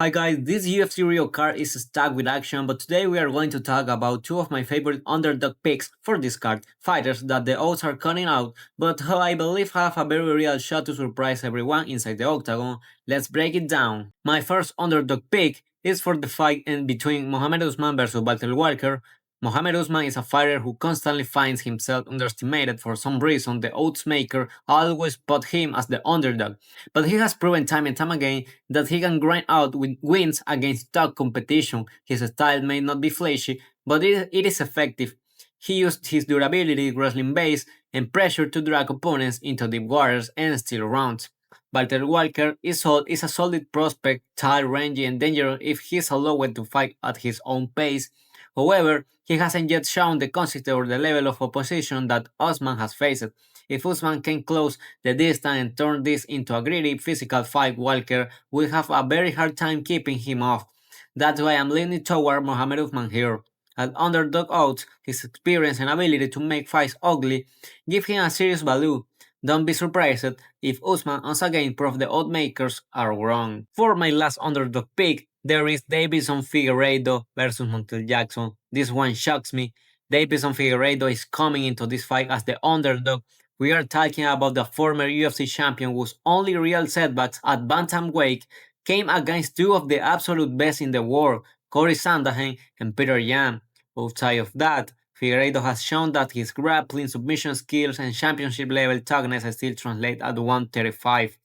Hi guys, this UFC Rio card is stacked with action, but today we are going to talk about two of my favorite underdog picks for this card, fighters that the odds are cutting out, but who I believe have a very real shot to surprise everyone inside the octagon. Let's break it down. My first underdog pick is for the fight in between Mohamed Usman versus Walter Walker. Mohamed Usman is a fighter who constantly finds himself underestimated for some reason. The odds maker always put him as the underdog, but he has proven time and time again that he can grind out with wins against top competition. His style may not be flashy, but it is effective. He used his durability, wrestling base, and pressure to drag opponents into deep waters and steal rounds. Walter Walker is a solid prospect, tall, rangy, and dangerous if he is allowed to fight at his own pace. However, he hasn't yet shown the consistency or the level of opposition that Osman has faced. If Usman can close the distance and turn this into a gritty physical fight, Walker will have a very hard time keeping him off. That's why I'm leaning toward Mohamed Usman here. At underdog odds, his experience and ability to make fights ugly give him a serious value. Don't be surprised if Usman once again prove the odd makers are wrong. For my last underdog pick, there is Davison Figueiredo versus Montel Jackson. This one shocks me. Davison Figueiredo is coming into this fight as the underdog. We are talking about the former UFC champion whose only real setbacks at bantamweight came against two of the absolute best in the world, Corey Sandhagen and Peter Yan. Outside of that, Figueiredo has shown that his grappling, submission skills, and championship level toughness still translate at 135.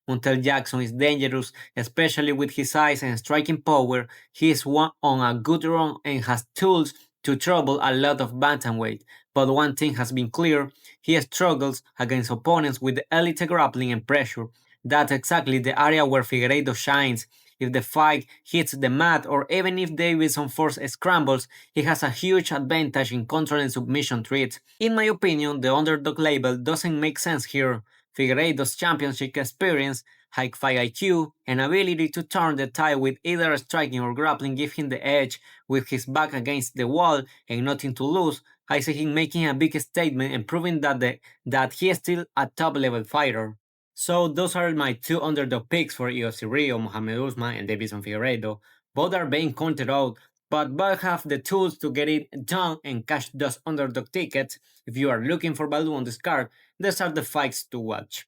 Montel Jackson is dangerous, especially with his size and striking power. He is on a good run and has tools to trouble a lot of bantamweight. But one thing has been clear, he struggles against opponents with elite grappling and pressure. That's exactly the area where Figueiredo shines. If the fight hits the mat or even if Davidson force scrambles, he has a huge advantage in controlling submission threats. In my opinion, the underdog label doesn't make sense here. Figueiredo's championship experience, high fight IQ, and ability to turn the tide with either striking or grappling give him the edge. With his back against the wall and nothing to lose, I see him making a big statement and proving that he is still a top level fighter. So those are my two underdog picks for UFC Rio, Mohamed Usman and Davison Figueiredo. Both are being counted out, but both have the tools to get it done and cash those underdog tickets. If you are looking for value on this card, these are the fights to watch.